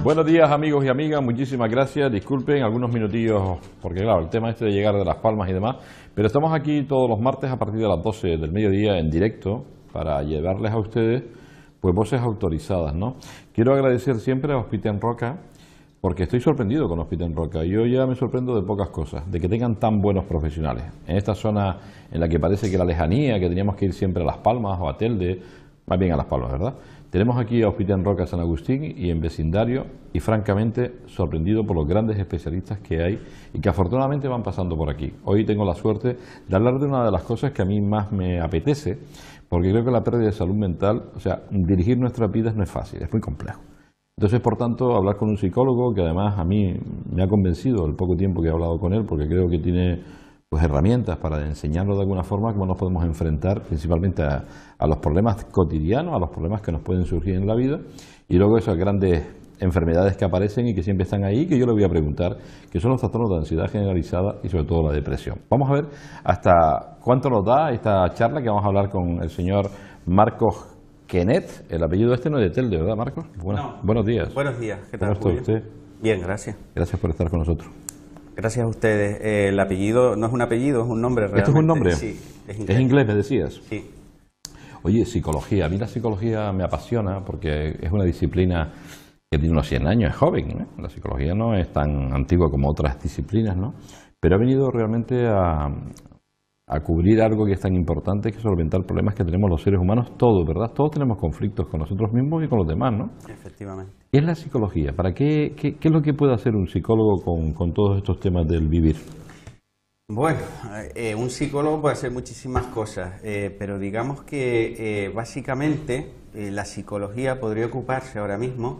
Buenos días, amigos y amigas, muchísimas gracias. Disculpen algunos minutillos, porque claro, el tema este de llegar de Las Palmas y demás, pero estamos aquí todos los martes a partir de las 12 del mediodía en directo para llevarles a ustedes pues voces autorizadas, ¿no? Quiero agradecer siempre a Hospiten Roca, porque estoy sorprendido con Hospiten Roca. Yo ya me sorprendo de pocas cosas, de que tengan tan buenos profesionales. En esta zona en la que parece que la lejanía, que teníamos que ir siempre a Las Palmas o a Telde, más bien a Las Palmas, ¿verdad? Tenemos aquí a Hospiten Roca San Agustín y en vecindario, y francamente sorprendido por los grandes especialistas que hay y que afortunadamente van pasando por aquí. Hoy tengo la suerte de hablar de una de las cosas que a mí más me apetece, porque creo que la pérdida de salud mental, o sea, dirigir nuestras vidas no es fácil, es muy complejo. Entonces, por tanto, hablar con un psicólogo, que además a mí me ha convencido el poco tiempo que he hablado con él, porque creo que tiene pues herramientas para enseñarnos de alguna forma cómo nos podemos enfrentar principalmente a los problemas cotidianos, a los problemas que nos pueden surgir en la vida, y luego esas grandes enfermedades que aparecen y que siempre están ahí, que yo le voy a preguntar, que son los trastornos de ansiedad generalizada y sobre todo la depresión. Vamos a ver hasta cuánto nos da esta charla que vamos a hablar con el señor Marcos Quenet. El apellido este no es de Telde, ¿verdad, Marcos? No. Buenos días. Buenos días, ¿qué tal? ¿Cómo está usted? Bien, gracias. Gracias por estar con nosotros. Gracias a ustedes. El apellido no es un apellido, es un nombre realmente. ¿Esto es un nombre? Sí, es inglés. ¿Es inglés, me decías? Sí. Oye, psicología. A mí la psicología me apasiona porque es una disciplina que tiene unos 100 años, es joven, ¿eh? La psicología no es tan antigua como otras disciplinas, ¿no? Pero ha venido realmente a cubrir algo que es tan importante, que es solventar problemas que tenemos los seres humanos, todos, ¿verdad? Todos tenemos conflictos con nosotros mismos y con los demás, ¿no? Efectivamente. ¿Qué es la psicología? ¿Para qué es lo que puede hacer un psicólogo con todos estos temas del vivir? Bueno, un psicólogo puede hacer muchísimas cosas, pero digamos que básicamente la psicología podría ocuparse ahora mismo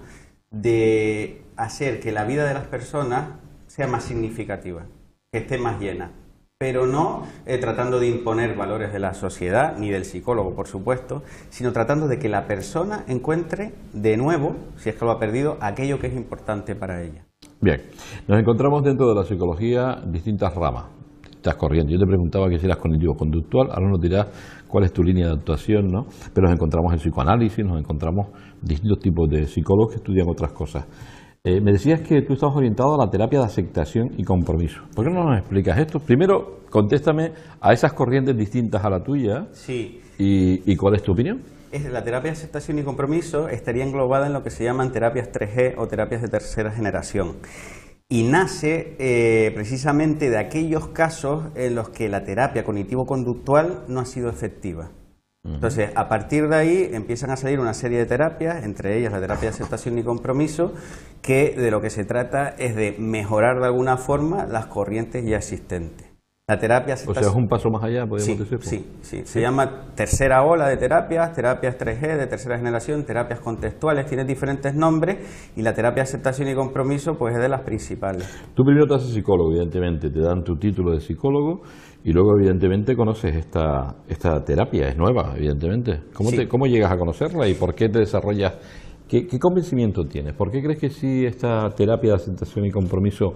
de hacer que la vida de las personas sea más significativa, que esté más llena. Pero no tratando de imponer valores de la sociedad, ni del psicólogo, por supuesto, sino tratando de que la persona encuentre de nuevo, si es que lo ha perdido, aquello que es importante para ella. Bien, nos encontramos dentro de la psicología distintas ramas, distintas corrientes. Yo te preguntaba que si eras cognitivo-conductual, ahora nos dirás cuál es tu línea de actuación, ¿no? Pero nos encontramos en psicoanálisis, nos encontramos distintos tipos de psicólogos que estudian otras cosas. Me decías que tú estabas orientado a la terapia de aceptación y compromiso. ¿Por qué no nos explicas esto? Primero, contéstame a esas corrientes distintas a la tuya. Sí. ¿Y cuál es tu opinión? La terapia de aceptación y compromiso estaría englobada en lo que se llaman terapias 3G o terapias de tercera generación. Y nace precisamente de aquellos casos en los que la terapia cognitivo-conductual no ha sido efectiva. Entonces, a partir de ahí empiezan a salir una serie de terapias, entre ellas la terapia de aceptación y compromiso, que de lo que se trata es de mejorar de alguna forma las corrientes ya existentes. La terapia de aceptación... O sea, es un paso más allá, podemos decir. Sí. Se llama tercera ola de terapias, terapias 3G de tercera generación, terapias contextuales, tiene diferentes nombres, y la terapia de aceptación y compromiso pues es de las principales. Tú primero te haces psicólogo, evidentemente, te dan tu título de psicólogo y luego evidentemente conoces esta terapia, es nueva, evidentemente. ¿Cómo llegas a conocerla y por qué te desarrollas? ¿Qué convencimiento tienes? ¿Por qué crees que sí esta terapia de aceptación y compromiso,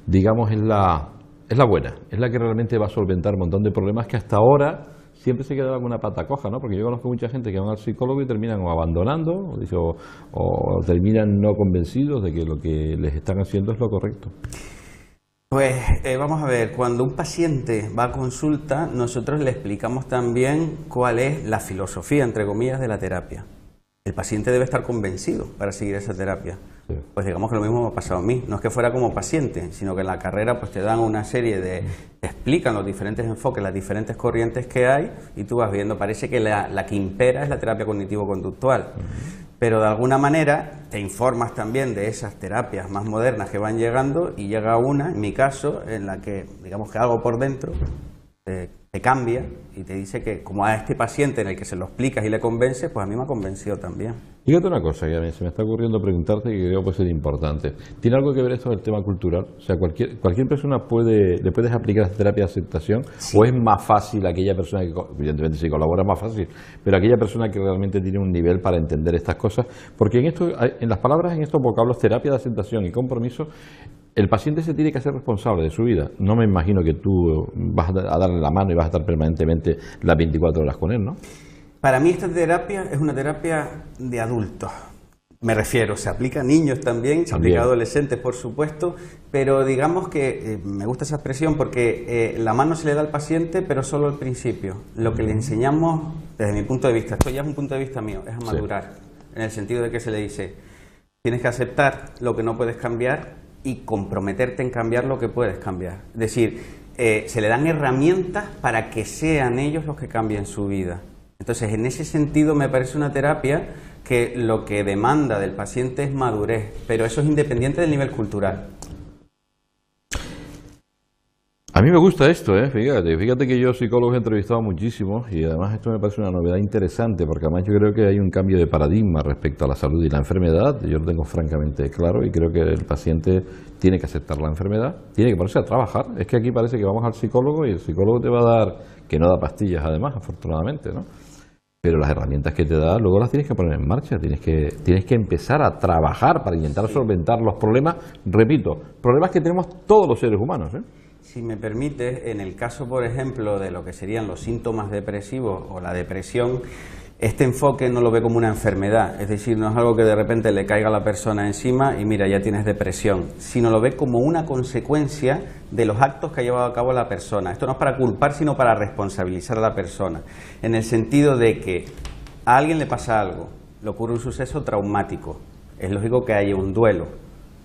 digamos, es la buena, es la que realmente va a solventar un montón de problemas que hasta ahora siempre se quedaba con una pata coja, ¿no? Porque yo conozco mucha gente que van al psicólogo y terminan o abandonando o terminan no convencidos de que lo que les están haciendo es lo correcto. Pues vamos a ver, cuando un paciente va a consulta, nosotros le explicamos también cuál es la filosofía, entre comillas, de la terapia. El paciente debe estar convencido para seguir esa terapia. Sí. Pues digamos que lo mismo me ha pasado a mí. No es que fuera como paciente, sino que en la carrera pues te dan una serie de... te explican los diferentes enfoques, las diferentes corrientes que hay y tú vas viendo. Parece que la que impera es la terapia cognitivo-conductual. Pero de alguna manera te informas también de esas terapias más modernas que van llegando y llega una, en mi caso, en la que digamos que algo por dentro te cambia y te dice que como a este paciente en el que se lo explicas y le convences, pues a mí me ha convencido también. Fíjate una cosa que a mí se me está ocurriendo preguntarte y que creo que puede ser importante. ¿Tiene algo que ver esto con el tema cultural? O sea, cualquier persona le puedes aplicar esta terapia de aceptación, sí. ¿O es más fácil aquella persona que, evidentemente si colabora es más fácil, pero aquella persona que realmente tiene un nivel para entender estas cosas? Porque en las palabras, en estos vocablos, terapia de aceptación y compromiso, el paciente se tiene que hacer responsable de su vida. No me imagino que tú vas a darle la mano y vas a estar permanentemente las 24 horas con él, ¿no? Para mí esta terapia es una terapia de adultos. Me refiero, se aplica a niños también, se aplica a adolescentes, por supuesto, pero digamos que me gusta esa expresión porque la mano se le da al paciente, pero solo al principio. Lo que le enseñamos, desde mi punto de vista, esto ya es un punto de vista mío, es a madurar, en el sentido de que se le dice, tienes que aceptar lo que no puedes cambiar y comprometerte en cambiar lo que puedes cambiar. Es decir, se le dan herramientas para que sean ellos los que cambien su vida. Entonces, en ese sentido me parece una terapia que lo que demanda del paciente es madurez, pero eso es independiente del nivel cultural. A mí me gusta esto, fíjate que yo psicólogos he entrevistado muchísimos y además esto me parece una novedad interesante porque además yo creo que hay un cambio de paradigma respecto a la salud y la enfermedad, yo lo tengo francamente claro y creo que el paciente tiene que aceptar la enfermedad, tiene que ponerse a trabajar, es que aquí parece que vamos al psicólogo y el psicólogo te va a dar, que no da pastillas además, afortunadamente, ¿no? Pero las herramientas que te da, luego las tienes que poner en marcha, tienes que empezar a trabajar para intentar solventar los problemas, repito, problemas que tenemos todos los seres humanos, Si me permite, en el caso, por ejemplo, de lo que serían los síntomas depresivos o la depresión, este enfoque no lo ve como una enfermedad, es decir, no es algo que de repente le caiga a la persona encima y mira, ya tienes depresión, sino lo ve como una consecuencia de los actos que ha llevado a cabo la persona. Esto no es para culpar, sino para responsabilizar a la persona, en el sentido de que a alguien le pasa algo, le ocurre un suceso traumático, es lógico que haya un duelo,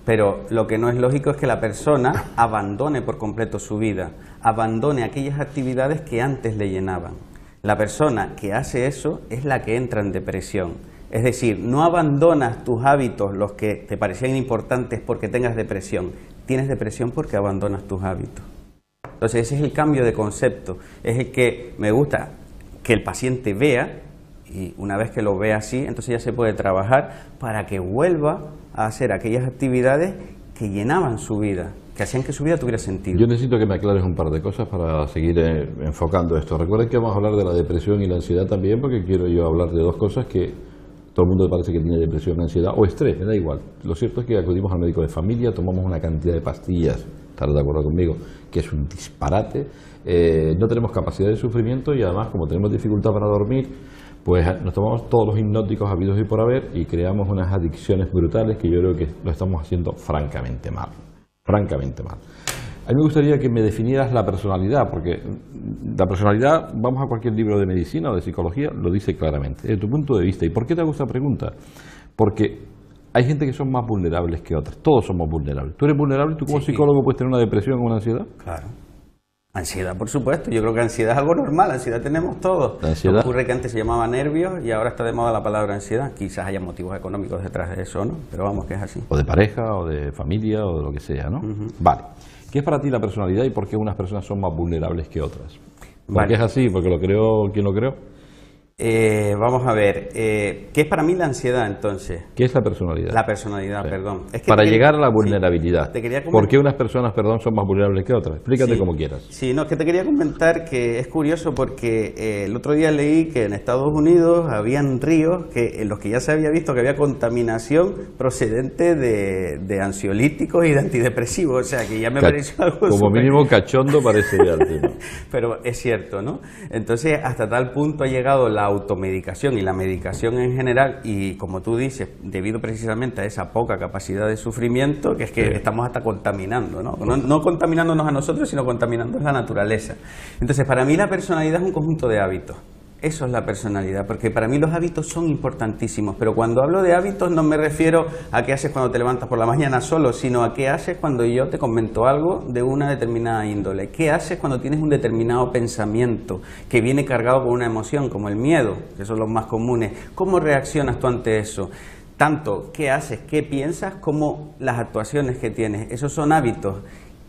pero lo que no es lógico es que la persona abandone por completo su vida, abandone aquellas actividades que antes le llenaban. La persona que hace eso es la que entra en depresión. Es decir, no abandonas tus hábitos, los que te parecían importantes, porque tengas depresión. Tienes depresión porque abandonas tus hábitos. Entonces ese es el cambio de concepto. Es el que me gusta que el paciente vea, y una vez que lo ve así, entonces ya se puede trabajar para que vuelva a hacer aquellas actividades que llenaban su vida, que hacían que su vida tuviera sentido. Yo necesito que me aclares un par de cosas para seguir enfocando esto. Recuerden que vamos a hablar de la depresión y la ansiedad también, porque quiero yo hablar de dos cosas que todo el mundo parece que tiene depresión, ansiedad o estrés, me da igual. Lo cierto es que acudimos al médico de familia, tomamos una cantidad de pastillas, estarás de acuerdo conmigo, que es un disparate, no tenemos capacidad de sufrimiento y además, como tenemos dificultad para dormir, pues nos tomamos todos los hipnóticos habidos y por haber y creamos unas adicciones brutales que yo creo que lo estamos haciendo francamente mal. Francamente mal. A mí me gustaría que me definieras la personalidad, porque la personalidad, vamos a cualquier libro de medicina o de psicología, lo dice claramente, desde tu punto de vista. ¿Y por qué te hago esta pregunta? Porque hay gente que son más vulnerables que otras, todos somos vulnerables. ¿Tú eres vulnerable? ¿Tú como psicólogo puedes tener una depresión o una ansiedad? Claro. Ansiedad, por supuesto. Yo creo que ansiedad es algo normal, ansiedad tenemos todos. ¿Ansiedad? Ocurre que antes se llamaba nervios y ahora está de moda la palabra ansiedad. Quizás haya motivos económicos detrás de eso, ¿no? Pero vamos, que es así. O de pareja, o de familia, o de lo que sea, ¿no? Vale. ¿Qué es para ti la personalidad y por qué unas personas son más vulnerables que otras? ¿Por qué es así? ¿Porque lo creó quien lo creó? Vamos a ver, ¿qué es para mí la ansiedad entonces? ¿Qué es la personalidad? La personalidad, perdón. Es que para llegar a la vulnerabilidad. Sí, ¿Por qué unas personas, son más vulnerables que otras? Explícate como quieras. Sí, no, es que te quería comentar que es curioso porque el otro día leí que en Estados Unidos habían ríos en los que ya se había visto que había contaminación procedente de ansiolíticos y de antidepresivos, o sea que ya me pareció algo como mínimo cachondo parece ya el tema. Pero es cierto, ¿no? Entonces hasta tal punto ha llegado la automedicación y la medicación en general y como tú dices, debido precisamente a esa poca capacidad de sufrimiento, que es que estamos hasta contaminando, ¿no? No contaminándonos a nosotros, sino contaminando la naturaleza. Entonces para mí la personalidad es un conjunto de hábitos. Eso es la personalidad, porque para mí los hábitos son importantísimos, pero cuando hablo de hábitos no me refiero a qué haces cuando te levantas por la mañana solo, sino a qué haces cuando yo te comento algo de una determinada índole, qué haces cuando tienes un determinado pensamiento que viene cargado con una emoción, como el miedo, que son los más comunes, ¿cómo reaccionas tú ante eso? Tanto qué haces, qué piensas, como las actuaciones que tienes, esos son hábitos.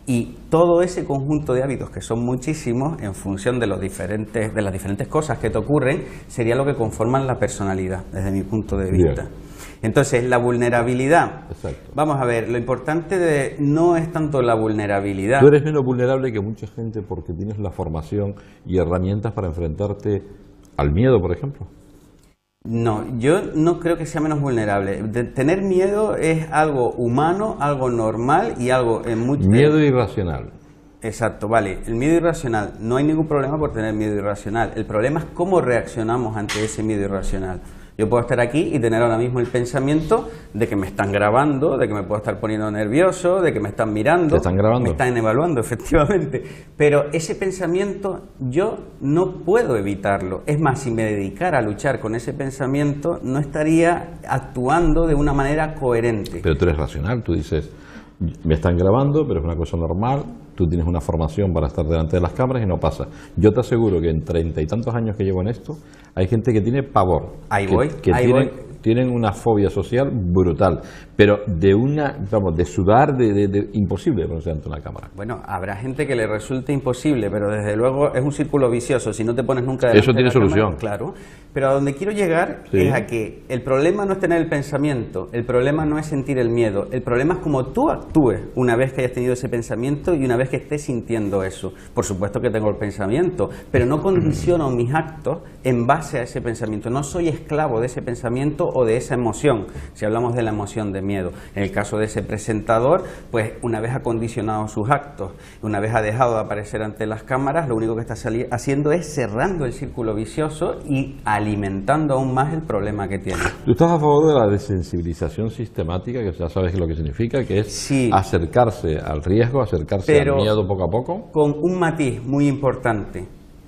Y todo ese conjunto de hábitos, que son muchísimos, en función de las diferentes cosas que te ocurren, sería lo que conforman la personalidad, desde mi punto de vista. Bien. Entonces, la vulnerabilidad. Exacto. Vamos a ver, lo importante no es tanto la vulnerabilidad. Tú eres menos vulnerable que mucha gente porque tienes la formación y herramientas para enfrentarte al miedo, por ejemplo. No, yo no creo que sea menos vulnerable. Tener miedo es algo humano, algo normal y algo en mucho... Miedo irracional. Exacto, vale. El miedo irracional, no hay ningún problema por tener miedo irracional. El problema es cómo reaccionamos ante ese miedo irracional. Yo puedo estar aquí y tener ahora mismo el pensamiento de que me están grabando, de que me puedo estar poniendo nervioso, de que me están mirando. ¿Te están grabando? Me están evaluando, efectivamente. Pero ese pensamiento yo no puedo evitarlo. Es más, si me dedicara a luchar con ese pensamiento, no estaría actuando de una manera coherente. Pero tú eres racional, tú dices, me están grabando, pero es una cosa normal, tú tienes una formación para estar delante de las cámaras y no pasa. Yo te aseguro que en 30 y tantos años que llevo en esto, hay gente que tiene pavor. Ahí voy. Tienen una fobia social brutal, pero de sudar, imposible ponerse ante una cámara. Bueno, habrá gente que le resulte imposible, pero desde luego es un círculo vicioso. Si no te pones nunca delante Eso tiene de la solución. cámara, claro. Pero a donde quiero llegar Sí. es a que el problema no es tener el pensamiento, el problema no es sentir el miedo, el problema es cómo tú actúes una vez que hayas tenido ese pensamiento y una vez que estés sintiendo eso. Por supuesto que tengo el pensamiento, pero no condiciono mis actos en base a ese pensamiento. No soy esclavo de ese pensamiento o de esa emoción, si hablamos de la emoción de miedo. En el caso de ese presentador, pues una vez ha condicionado sus actos, una vez ha dejado de aparecer ante las cámaras, lo único que está haciendo es cerrando el círculo vicioso y alimentando aún más el problema que tiene. ¿Tú estás a favor de la desensibilización sistemática, que ya sabes lo que significa, que es Sí. acercarse al riesgo, acercarse Pero al miedo poco a poco? con un matiz muy importante.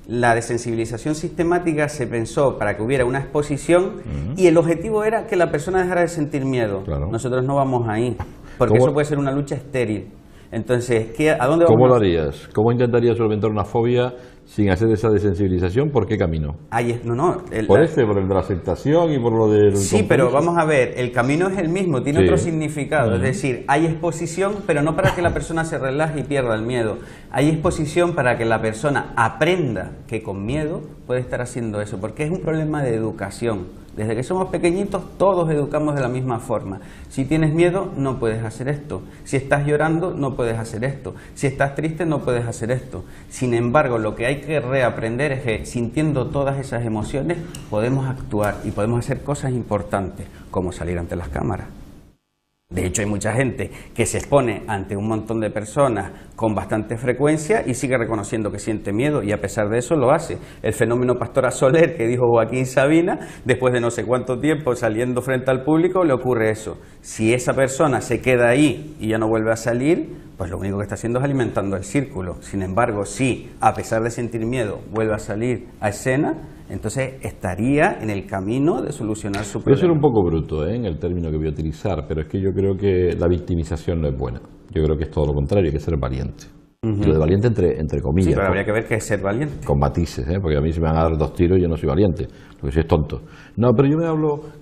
La desensibilización sistemática se pensó para que hubiera una exposición y el objetivo era que la persona dejara de sentir miedo. Claro. Nosotros no vamos ahí, porque ¿Cómo? eso puede ser una lucha estéril. Entonces, ¿a dónde vamos? ¿Cómo lo harías? ¿Cómo intentarías solventar una fobia sin hacer esa desensibilización? ¿Por qué camino? Por el de la aceptación y por lo del Sí, compromiso. pero vamos a ver, el camino es el mismo, tiene Sí. otro significado. Es decir, hay exposición, pero no para que la persona se relaje y pierda el miedo. Hay exposición para que la persona aprenda que con miedo puede estar haciendo eso, porque es un problema de educación. Desde que somos pequeñitos, todos educamos de la misma forma. Si tienes miedo, no puedes hacer esto. Si estás llorando, no puedes hacer esto. Si estás triste, no puedes hacer esto. Sin embargo, lo que hay que reaprender es que, sintiendo todas esas emociones, podemos actuar y podemos hacer cosas importantes, como salir ante las cámaras. De hecho, hay mucha gente que se expone ante un montón de personas con bastante frecuencia y sigue reconociendo que siente miedo y a pesar de eso lo hace. El fenómeno Pastora Soler que dijo Joaquín Sabina, después de no sé cuánto tiempo saliendo frente al público, le ocurre eso. Si esa persona se queda ahí y ya no vuelve a salir, pues lo único que está haciendo es alimentando el círculo. Sin embargo, si a pesar de sentir miedo vuelve a salir a escena, entonces estaría en el camino de solucionar su Voy a ser problema. un poco bruto en el término que voy a utilizar, pero es que yo creo que la victimización no es buena. Yo creo que es todo lo contrario, hay que ser valiente. Y lo de valiente entre comillas. Sí, pero habría que ver qué es ser valiente. Con matices, porque a mí si me van a dar 2 tiros yo no soy valiente, lo que soy es tonto. No, pero yo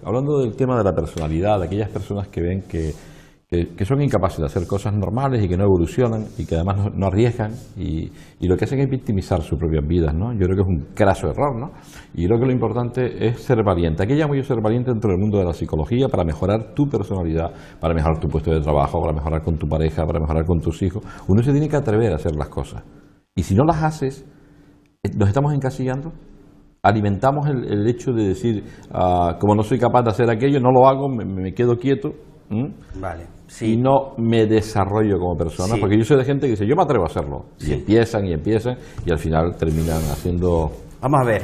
hablando del tema de la personalidad, de aquellas personas que ven que son incapaces de hacer cosas normales y que no evolucionan y que además no arriesgan y lo que hacen es victimizar sus propias vidas, ¿no? Yo creo que es un craso error, ¿no? Y creo que lo importante es ser valiente. ¿A qué llamo yo ser valiente dentro del mundo de la psicología? Para mejorar tu personalidad, para mejorar tu puesto de trabajo, para mejorar con tu pareja, para mejorar con tus hijos. Uno se tiene que atrever a hacer las cosas. Y si no las haces, nos estamos encasillando. Alimentamos el hecho de decir, como no soy capaz de hacer aquello, no lo hago, me quedo quieto. Vale, sí. Y no me desarrollo como persona, Sí. porque yo soy de gente que dice, yo me atrevo a hacerlo. Sí. Y empiezan y al final terminan haciendo... Vamos a ver.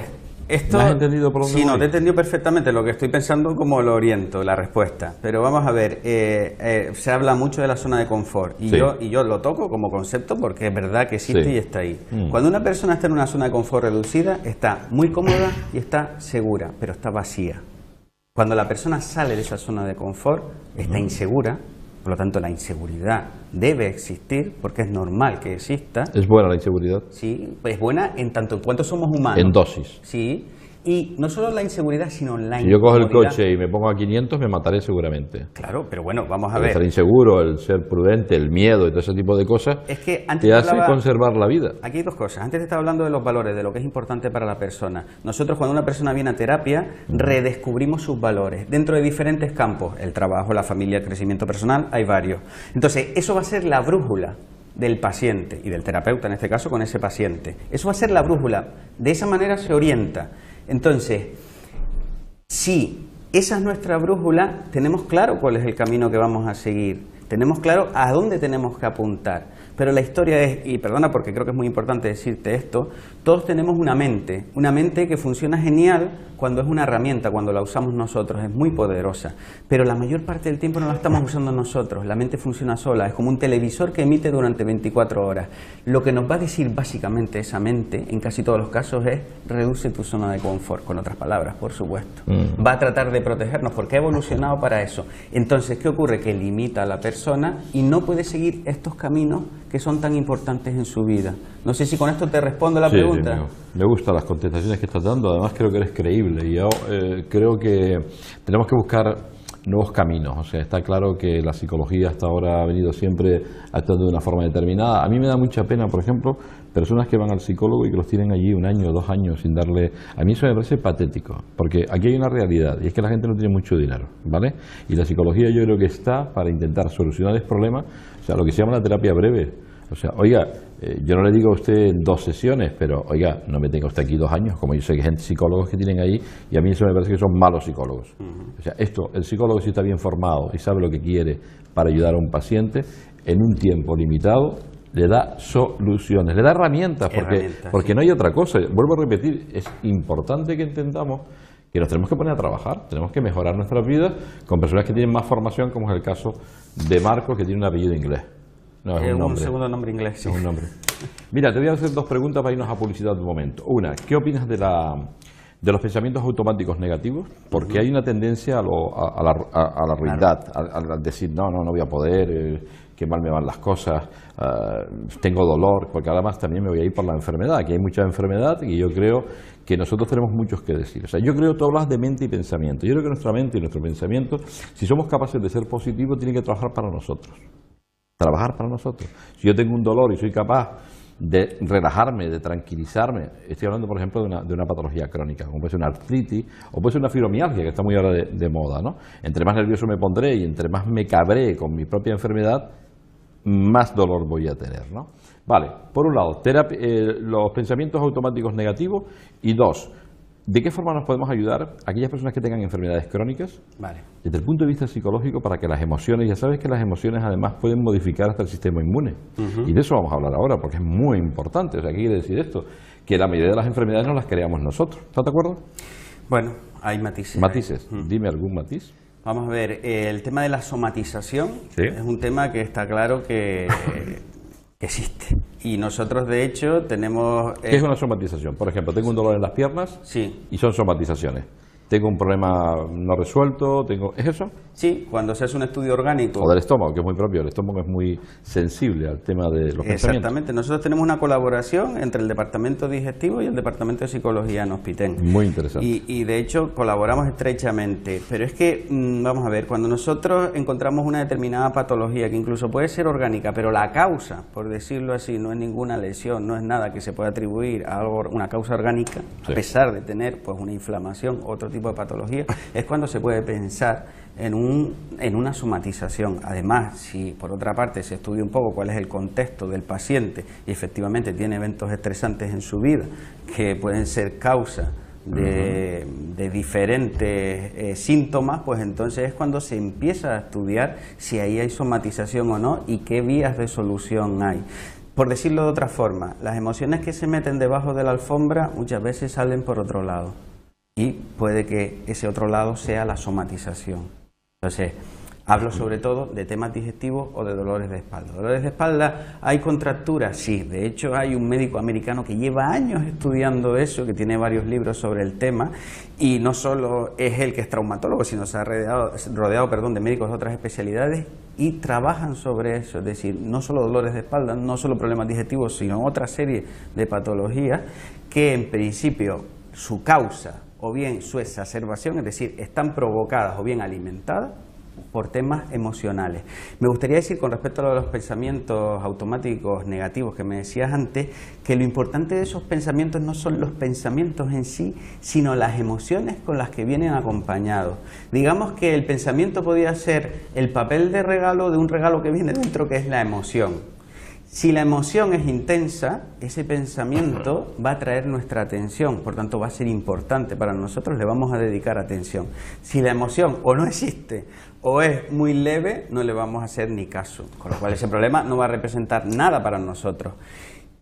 Esto, ¿Me has entendido por dónde sí, no, voy? te he entendido perfectamente lo que estoy pensando, como lo oriento, la respuesta. Pero vamos a ver, se habla mucho de la zona de confort y, Sí. yo lo toco como concepto porque es verdad que existe Sí. y está ahí. Cuando una persona está en una zona de confort reducida, está muy cómoda y está segura, pero está vacía. Cuando la persona sale de esa zona de confort, está insegura, por lo tanto la inseguridad debe existir porque es normal que exista. Es buena la inseguridad. Sí, es buena en tanto en cuanto somos humanos. En dosis. Sí, y no solo la inseguridad, sino la Si yo cojo el incomodidad. coche y me pongo a 500, me mataré seguramente. Claro, pero bueno, vamos a El ver. ser inseguro, el ser prudente, el miedo y todo ese tipo de cosas Es que antes te te hace hablaba- conservar la vida. Aquí hay dos cosas. Antes te estaba hablando de los valores, de lo que es importante para la persona. Nosotros cuando una persona viene a terapia, redescubrimos sus valores dentro de diferentes campos. El trabajo, la familia, el crecimiento personal, hay varios. Entonces, eso va a ser la brújula del paciente y del terapeuta, en este caso, con ese paciente. Eso va a ser la brújula. De esa manera se orienta. Entonces, si esa es nuestra brújula, tenemos claro cuál es el camino que vamos a seguir. Tenemos claro a dónde tenemos que apuntar. Pero la historia es, y perdona porque creo que es muy importante decirte esto, todos tenemos una mente que funciona genial cuando es una herramienta, cuando la usamos nosotros, es muy poderosa, pero la mayor parte del tiempo no la estamos usando nosotros, la mente funciona sola, es como un televisor que emite durante 24 horas. Lo que nos va a decir básicamente esa mente, en casi todos los casos, es reduce tu zona de confort, con otras palabras, por supuesto. Va a tratar de protegernos porque ha evolucionado para eso. Entonces, ¿qué ocurre? Que limita a la persona y no puede seguir estos caminos que son tan importantes en su vida. No sé si con esto te respondo la pregunta. Sí, me gustan las contestaciones que estás dando, además creo que eres creíble y yo creo que tenemos que buscar nuevos caminos. O sea, está claro que la psicología hasta ahora ha venido siempre actuando de una forma determinada. A mí me da mucha pena, por ejemplo, personas que van al psicólogo y que los tienen allí 1 año o 2 años sin darle... A mí eso me parece patético, porque aquí hay una realidad y es que la gente no tiene mucho dinero, ¿vale? Y la psicología yo creo que está para intentar solucionar el problema, o sea, lo que se llama la terapia breve. O sea, oiga, yo no le digo a usted 2 sesiones, pero oiga, no me tenga usted aquí 2 años, como yo sé que hay gente, psicólogos que tienen ahí, y a mí eso me parece que son malos psicólogos. O sea, el psicólogo si está bien formado y sabe lo que quiere para ayudar a un paciente, en un tiempo limitado, le da soluciones, le da herramientas, porque no hay otra cosa. Vuelvo a repetir, es importante que entendamos que nos tenemos que poner a trabajar, tenemos que mejorar nuestras vidas con personas que tienen más formación, como es el caso de Marcos, que tiene un apellido inglés. No, es un segundo nombre inglés. Sí. Es un nombre. Mira, te voy a hacer 2 preguntas para irnos a publicidad de un momento. Una, ¿qué opinas de los pensamientos automáticos negativos? Porque hay una tendencia a la ruindad, al decir, no voy a poder, qué mal me van las cosas, tengo dolor, porque además también me voy a ir por la enfermedad. Aquí hay mucha enfermedad y yo creo que nosotros tenemos muchos que decir. O sea, yo creo que tú hablas de mente y pensamiento. Yo creo que nuestra mente y nuestro pensamiento, si somos capaces de ser positivos, tienen que trabajar para nosotros. Trabajar para nosotros. Si yo tengo un dolor y soy capaz de relajarme, de tranquilizarme, estoy hablando por ejemplo de una patología crónica, como puede ser una artritis o puede ser una fibromialgia, que está muy ahora de moda, ¿no? Entre más nervioso me pondré y entre más me cabré con mi propia enfermedad, más dolor voy a tener, ¿no? Vale, por un lado, los pensamientos automáticos negativos y 2, ¿de qué forma nos podemos ayudar a aquellas personas que tengan enfermedades crónicas? Vale. Desde el punto de vista psicológico, para que las emociones, ya sabes que las emociones además pueden modificar hasta el sistema inmune. Y de eso vamos a hablar ahora, porque es muy importante. O sea, ¿qué quiere decir esto? Que la mayoría de las enfermedades no las creamos nosotros. ¿Estás de acuerdo? Bueno, hay matices. Matices. Dime algún matiz. Vamos a ver, el tema de la somatización es un tema que está claro que existe. Y nosotros, de hecho, tenemos... ¿Qué es una somatización? Por ejemplo, tengo un dolor en las piernas y son somatizaciones. Tengo un problema no resuelto, ¿es eso? Sí, cuando se hace un estudio orgánico. O del estómago, que es muy propio. El estómago es muy sensible al tema de los pensamientos. Exactamente. Nosotros tenemos una colaboración entre el Departamento Digestivo y el Departamento de Psicología en Hospitén. Muy interesante. Y de hecho colaboramos estrechamente. Pero es que, vamos a ver, cuando nosotros encontramos una determinada patología, que incluso puede ser orgánica, pero la causa, por decirlo así, no es ninguna lesión, no es nada que se pueda atribuir a algo, una causa orgánica, a pesar de tener pues una inflamación, otro tipo de patología, es cuando se puede pensar en una somatización. Además, si por otra parte se estudia un poco cuál es el contexto del paciente y efectivamente tiene eventos estresantes en su vida que pueden ser causa de diferentes síntomas, pues entonces es cuando se empieza a estudiar si ahí hay somatización o no y qué vías de solución hay. Por decirlo de otra forma, las emociones que se meten debajo de la alfombra muchas veces salen por otro lado. Y puede que ese otro lado sea la somatización. Entonces, hablo sobre todo de temas digestivos o de dolores de espalda. ¿Dolores de espalda hay contracturas? Sí. De hecho, hay un médico americano que lleva años estudiando eso, que tiene varios libros sobre el tema, y no solo es él que es traumatólogo, sino se ha rodeado de médicos de otras especialidades y trabajan sobre eso. Es decir, no solo dolores de espalda, no solo problemas digestivos, sino otra serie de patologías que en principio su causa o bien su exacerbación, es decir, están provocadas o bien alimentadas por temas emocionales. Me gustaría decir con respecto a los pensamientos automáticos negativos que me decías antes, que lo importante de esos pensamientos no son los pensamientos en sí, sino las emociones con las que vienen acompañados. Digamos que el pensamiento podría ser el papel de regalo de un regalo que viene dentro, que es la emoción. Si la emoción es intensa, ese pensamiento va a atraer nuestra atención, por tanto va a ser importante para nosotros, le vamos a dedicar atención. Si la emoción o no existe o es muy leve, no le vamos a hacer ni caso, con lo cual ese problema no va a representar nada para nosotros.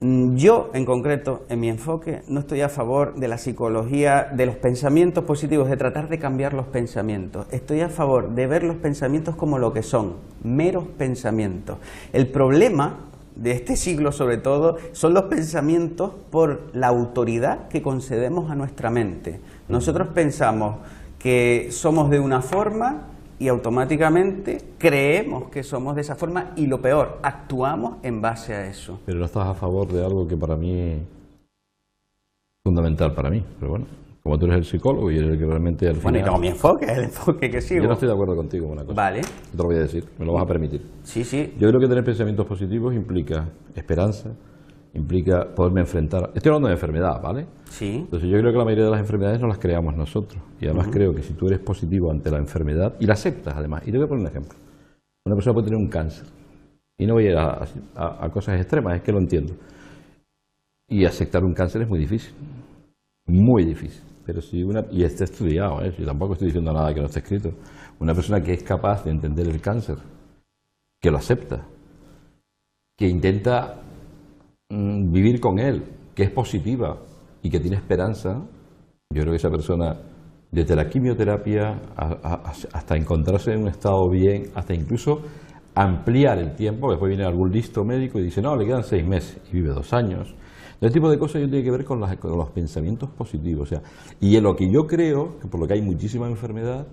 Yo, en concreto, en mi enfoque, no estoy a favor de la psicología de los pensamientos positivos, de tratar de cambiar los pensamientos. Estoy a favor de ver los pensamientos como lo que son, meros pensamientos. El problema de este siglo, sobre todo, son los pensamientos por la autoridad que concedemos a nuestra mente. Nosotros pensamos que somos de una forma y automáticamente creemos que somos de esa forma y lo peor, actuamos en base a eso. Pero no estás a favor de algo que para mí es fundamental para mí, pero bueno, como tú eres el psicólogo y eres el que realmente al final... Bueno, y tengo mi enfoque, es el enfoque que sigo. Yo no estoy de acuerdo contigo con una cosa. Vale. Te lo voy a decir, me lo vas a permitir. Sí, sí. Yo creo que tener pensamientos positivos implica esperanza, implica poderme enfrentar... Estoy hablando de enfermedad, ¿vale? Sí. Entonces yo creo que la mayoría de las enfermedades no las creamos nosotros. Y además creo que si tú eres positivo ante la enfermedad, y la aceptas además, y te voy a poner un ejemplo. Una persona puede tener un cáncer, y no voy a ir a cosas extremas, es que lo entiendo. Y aceptar un cáncer es muy difícil, muy difícil. Pero si y está estudiado, yo tampoco estoy diciendo nada que no esté escrito. Una persona que es capaz de entender el cáncer, que lo acepta, que intenta vivir con él, que es positiva y que tiene esperanza, yo creo que esa persona, desde la quimioterapia hasta encontrarse en un estado bien, hasta incluso ampliar el tiempo, después viene algún listo médico y dice, no, le quedan 6 meses y vive 2 años. Ese tipo de cosas tiene que ver con los pensamientos positivos. O sea, y en lo que yo creo, que por lo que hay muchísima enfermedad,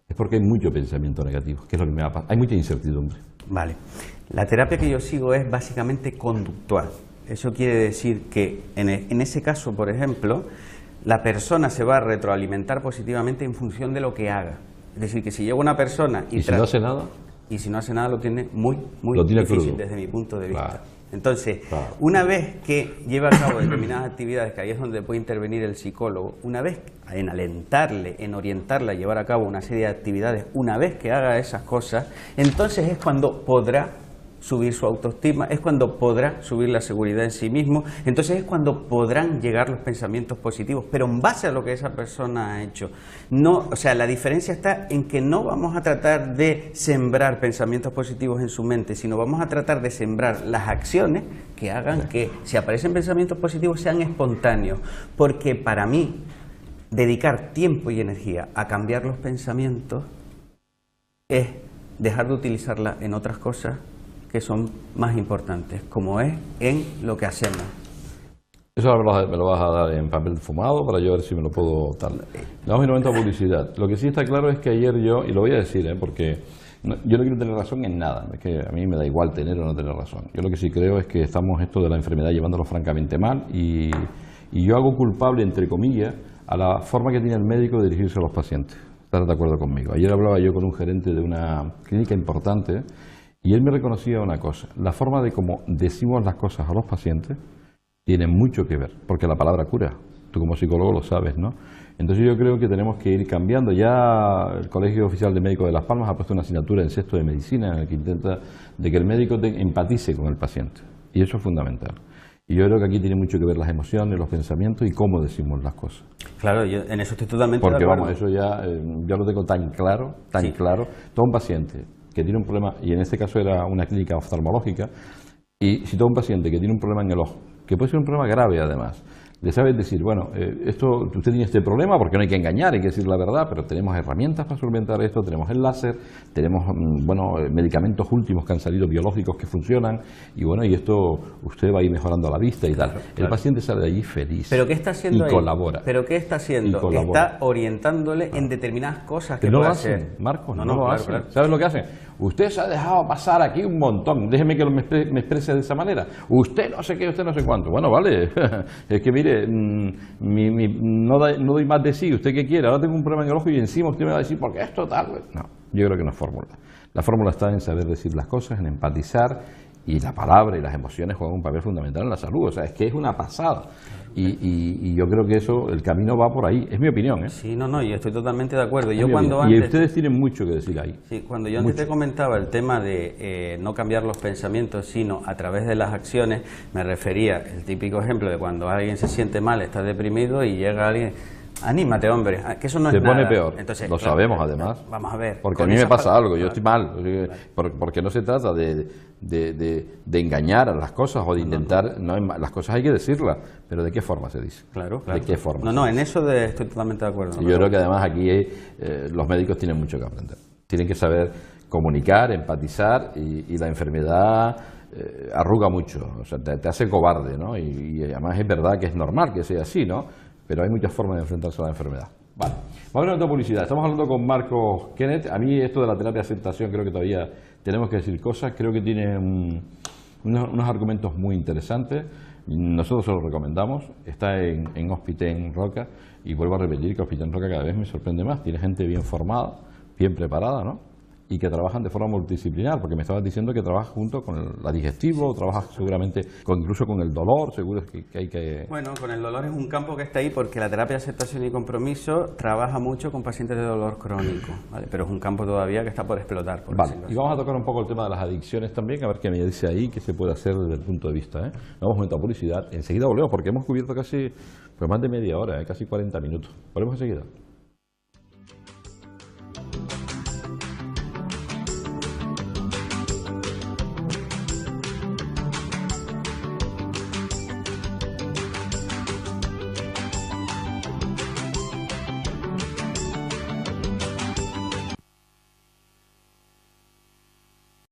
es porque hay mucho pensamiento negativo, que es lo que me va a pasar. Hay mucha incertidumbre. Vale. La terapia que yo sigo es básicamente conductual. Eso quiere decir que en ese caso, por ejemplo, la persona se va a retroalimentar positivamente en función de lo que haga. Es decir, que si llega una persona y si no hace nada, y si no hace nada lo tiene muy difícil crudo, desde mi punto de vista. Claro. Entonces, una vez que lleva a cabo determinadas actividades, que ahí es donde puede intervenir el psicólogo, una vez en alentarle, en orientarle a llevar a cabo una serie de actividades, una vez que haga esas cosas, entonces es cuando podrá subir su autoestima, es cuando podrá subir la seguridad en sí mismo, entonces es cuando podrán llegar los pensamientos positivos, pero en base a lo que esa persona ha hecho. No, o sea, la diferencia está en que no vamos a tratar de sembrar pensamientos positivos en su mente, sino vamos a tratar de sembrar las acciones que hagan que, si aparecen pensamientos positivos, sean espontáneos, porque para mí, dedicar tiempo y energía a cambiar los pensamientos es dejar de utilizarla en otras cosas que son más importantes, como es en lo que hacemos. Eso me lo vas a dar en papel fumado para yo ver si me lo puedo dar. Damos un momento a publicidad. Lo que sí está claro es que ayer yo, y lo voy a decir, porque yo no quiero tener razón en nada, es que a mí me da igual tener o no tener razón. Yo lo que sí creo es que estamos esto de la enfermedad llevándolo francamente mal y yo hago culpable, entre comillas, a la forma que tiene el médico de dirigirse a los pacientes. ¿Estás de acuerdo conmigo? Ayer hablaba yo con un gerente de una clínica importante y él me reconocía una cosa, la forma de cómo decimos las cosas a los pacientes tiene mucho que ver, porque la palabra cura, tú como psicólogo lo sabes, ¿no? Entonces yo creo que tenemos que ir cambiando. Ya el Colegio Oficial de Médicos de Las Palmas ha puesto una asignatura en sexto de medicina en el que intenta de que el médico empatice con el paciente, y eso es fundamental. Y yo creo que aquí tiene mucho que ver las emociones, los pensamientos y cómo decimos las cosas. Claro, yo en eso estoy totalmente de acuerdo. Porque vamos, eso ya lo tengo tan claro, claro. Todo un paciente que tiene un problema, y en este caso era una clínica oftalmológica, y si todo un paciente que tiene un problema en el ojo, que puede ser un problema grave además, le sabes decir, bueno, usted tiene este problema porque no hay que engañar, hay que decir la verdad, pero tenemos herramientas para solventar esto, tenemos el láser, tenemos medicamentos últimos que han salido biológicos que funcionan, y bueno, y esto usted va a ir mejorando la vista y tal. Claro. El paciente sale de allí feliz. ¿Pero qué está haciendo y ahí? Colabora. ¿Pero qué está haciendo? Está orientándole en determinadas cosas que no puede lo hacen, hacer. Marcos, no lo hacen. Claro. ¿Sabes lo que hacen? Usted se ha dejado pasar aquí un montón, déjeme que me exprese de esa manera. Usted no sé qué, usted no sé cuánto. Bueno, vale, es que mire, no doy más de sí, usted qué quiere, ahora tengo un problema en el ojo y encima usted me va a decir, ¿por qué es total? No, yo creo que no es fórmula. La fórmula está en saber decir las cosas, en empatizar Y la palabra y las emociones juegan un papel fundamental en la salud. O sea, es que es una pasada. Y yo creo que eso, el camino va por ahí. Es mi opinión, ¿eh? Sí, no, y estoy totalmente de acuerdo. Es Yo mi cuando opinión. Y antes, ustedes tienen mucho que decir ahí. sí, cuando yo antes te comentaba el tema de no cambiar los pensamientos, sino a través de las acciones, me refería el típico ejemplo de cuando alguien se siente mal, está deprimido y llega alguien... Anímate, hombre, que eso no es Se nada. pone peor, Entonces, lo claro, sabemos además. Vamos a ver. Porque a con mí me esas pasa palabras, algo, yo estoy mal, porque no se trata de engañar a las cosas o de intentar, no, las cosas hay que decirlas, pero ¿de qué forma se dice? Claro. ¿De qué forma? No, en eso estoy totalmente de acuerdo. Y yo creo que además aquí los médicos tienen mucho que aprender. Tienen que saber comunicar, empatizar y la enfermedad arruga mucho, o sea, te hace cobarde, ¿no? Y además es verdad que es normal que sea así, ¿no? Pero hay muchas formas de enfrentarse a la enfermedad. Vale, vamos a ver otra publicidad. Estamos hablando con Marcos Kenneth. A mí esto de la terapia de aceptación creo que todavía tenemos que decir cosas. Creo que tiene unos argumentos muy interesantes. Nosotros se lo recomendamos. Está en Hospiten Roca y vuelvo a repetir que Hospiten Roca cada vez me sorprende más. Tiene gente bien formada, bien preparada, ¿no? Y que trabajan de forma multidisciplinar, porque me estabas diciendo que trabajas junto con la digestivo, trabajas seguramente incluso con el dolor, seguro que hay que... Bueno, con el dolor es un campo que está ahí porque la terapia de aceptación y compromiso trabaja mucho con pacientes de dolor crónico, ¿vale? Pero es un campo todavía que está por explotar. Por vale, decirlo y así. vamos a tocar un poco el tema de las adicciones también, a ver qué me dice ahí, qué se puede hacer desde el punto de vista, ¿eh? Vamos a momento a publicidad, enseguida volvemos, porque hemos cubierto casi, pues más de media hora, casi 40 minutos. Volvemos enseguida.